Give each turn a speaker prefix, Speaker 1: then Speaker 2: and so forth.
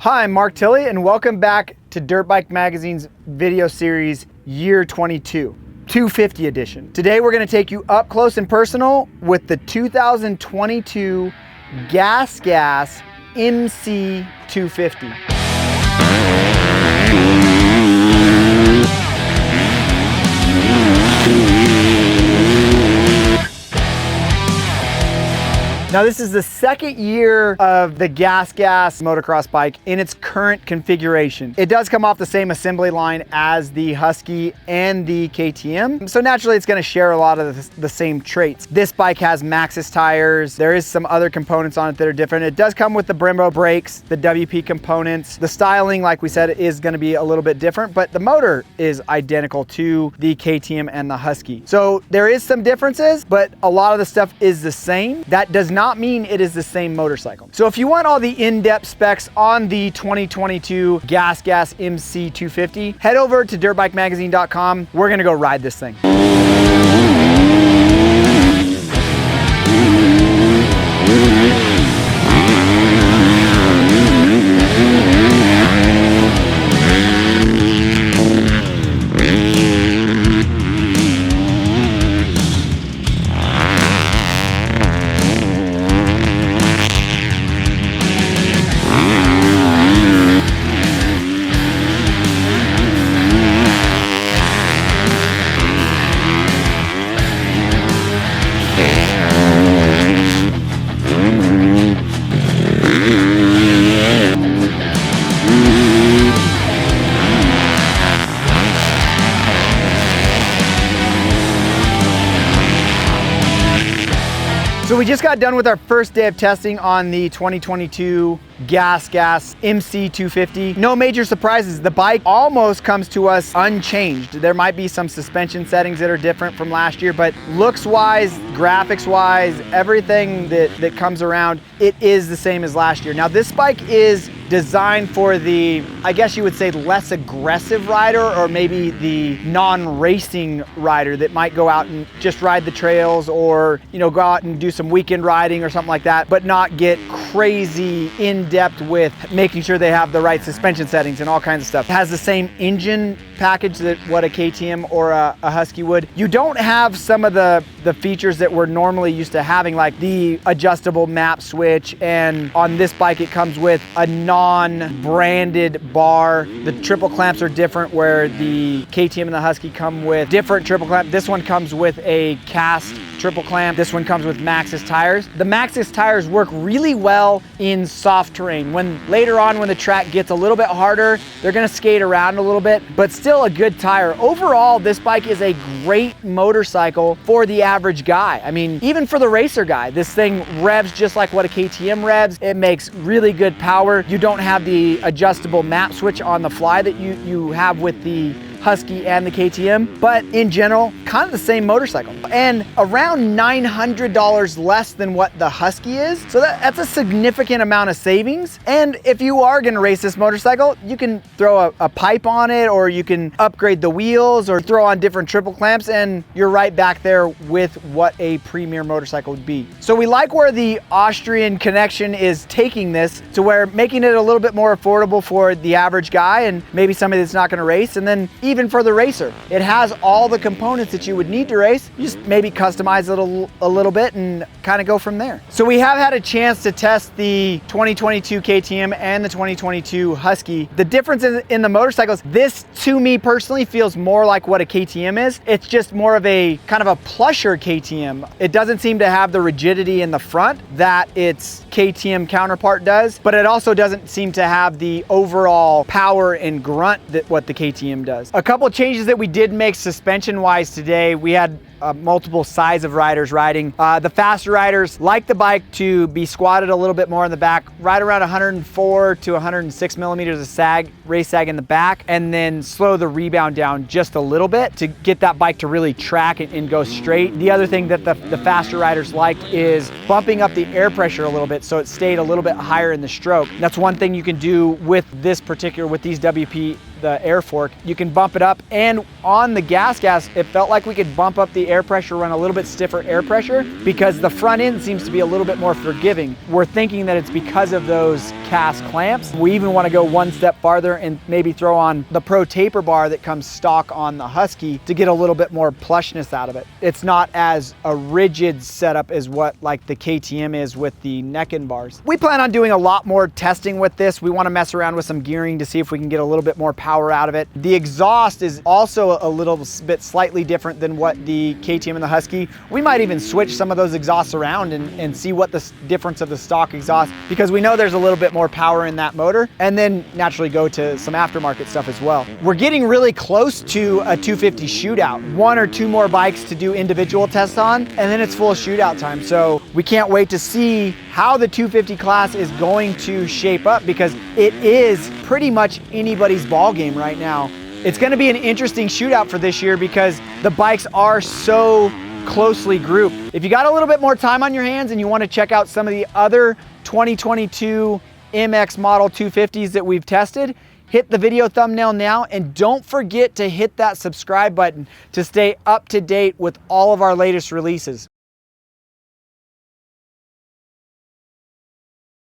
Speaker 1: Hi, I'm Mark Tilley and welcome back to Dirtbike Magazine's video series Year 22, 250 edition. Today we're going to take you up close and personal with the 2022 GASGAS MC250. Now this is the second year of the GASGAS motocross bike in its current configuration. It does come off the same assembly line as the Husky and the KTM, so naturally it's going to share a lot of the same traits. This bike has Maxxis tires. There is some other components on it that are different. It does come with the Brembo brakes, the WP components. The styling, like we said, is going to be a little bit different, but the motor is identical to the KTM and the Husky. So there is some differences, but a lot of the stuff is the same. That does not mean it is the same motorcycle. So if you want all the in-depth specs on the 2022 GASGAS MC250, head over to dirtbikemagazine.com. We're gonna go ride this thing. So we just got done with our first day of testing on the 2022 GASGAS MC250. No major surprises. The bike almost comes to us unchanged. There might be some suspension settings that are different from last year, but looks-wise, graphics-wise, everything that comes around, it is the same as last year. Now this bike is designed for the, I guess you would say, less aggressive rider, or maybe the non-racing rider that might go out and just ride the trails, or go out and do some weekend riding or something like that, but not get crazy in-depth with making sure they have the right suspension settings and all kinds of stuff. It has the same engine package that what a KTM or a Husky would. You don't have some of the features that we're normally used to having, like the adjustable map switch, and on this bike it comes with a non-branded bar. The triple clamps are different, where the KTM and the Husky come with different triple clamps. This one comes with a cast triple clamp. This one comes with Maxxis tires. The Maxxis tires work really well in soft terrain. Later on when the track gets a little bit harder, they're gonna skate around a little bit, but still a good tire. Overall, this bike is a great motorcycle for the average guy. I mean, even for the racer guy, this thing revs just like what a KTM revs. It makes really good power. You don't have the adjustable map switch on the fly that you have with the Husky and the KTM, but in general, kind of the same motorcycle. And around $900 less than what the Husky is. So that's a significant amount of savings. And if you are gonna race this motorcycle, you can throw a pipe on it, or you can upgrade the wheels, or throw on different triple clamps, and you're right back there with what a premier motorcycle would be. So we like where the Austrian connection is taking this, to where making it a little bit more affordable for the average guy, and maybe somebody that's not gonna race, and then even for the racer. It has all the components that you would need to race. You just maybe customize it a little bit and kind of go from there. So we have had a chance to test the 2022 KTM and the 2022 Husky. The difference in the motorcycles, this to me personally feels more like what a KTM is. It's just more of a kind of a plusher KTM. It doesn't seem to have the rigidity in the front that its KTM counterpart does, but it also doesn't seem to have the overall power and grunt that what the KTM does. A couple of changes that we did make suspension wise today. We had multiple size of riders riding. The faster riders like the bike to be squatted a little bit more in the back, right around 104 to 106 millimeters of sag, race sag in the back, and then slow the rebound down just a little bit to get that bike to really track and go straight. The other thing that the faster riders liked is bumping up the air pressure a little bit so it stayed a little bit higher in the stroke. That's one thing you can do with these WP the air fork, you can bump it up. And on the GASGAS, it felt like we could bump up the air pressure, run a little bit stiffer air pressure, because the front end seems to be a little bit more forgiving. We're thinking that it's because of those cast clamps. We even want to go one step farther and maybe throw on the Pro taper bar that comes stock on the Husky to get a little bit more plushness out of it. It's not as a rigid setup as what like the KTM is with the neck and bars. We plan on doing a lot more testing with this. We want to mess around with some gearing to see if we can get a little bit more power out of it. The exhaust is also a little bit slightly different than what the KTM and the Husky. We might even switch some of those exhausts around and see what the difference of the stock exhaust, because we know there's a little bit more power in that motor, and then naturally go to some aftermarket stuff as well. We're getting really close to a 250 shootout. 1 or 2 more bikes to do individual tests on, and then it's full shootout time. So we can't wait to see how the 250 class is going to shape up, because it is pretty much anybody's ball game right now. It's going to be an interesting shootout for this year because the bikes are so closely grouped. If you got a little bit more time on your hands and you want to check out some of the other 2022 MX model 250s that we've tested, hit the video thumbnail now, and don't forget to hit that subscribe button to stay up to date with all of our latest releases.